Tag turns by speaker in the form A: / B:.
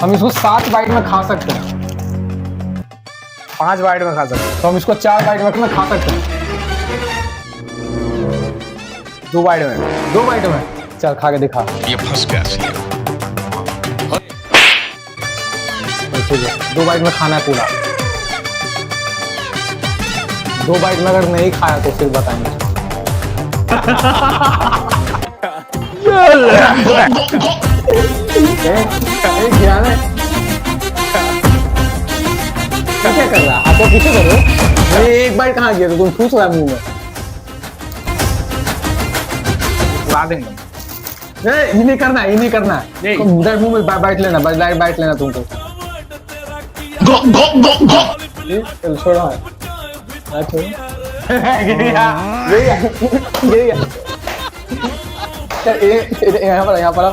A: हम इसको 7 बाइट में खा सकते हैं,
B: 5 बाइट में खा सकते हैं,
A: तो हम इसको 4 बाइट में खा सकते हैं,
B: 2 बाइट में,
A: 2 बाइट में। चल खा के दिखा।
C: ये फंस गया सी।
A: ठीक है, 2 बाइट में खाना है पूरा। 2 बाइट में अगर नहीं खाया तो फिर बताएंगे। क्या कर रहा? आप तो पीछे करो। नहीं, 1 बाइट कहाँ गया? तो तुम ठूस रहा मुंह में।
B: ला देंगे।
A: ये नहीं करना, ये नहीं करना।
B: नहीं।
A: तुम मुंह में बाइट लेना, बाइट लेना तुमको। चल छोड़ो। गिर गया। यहाँ पर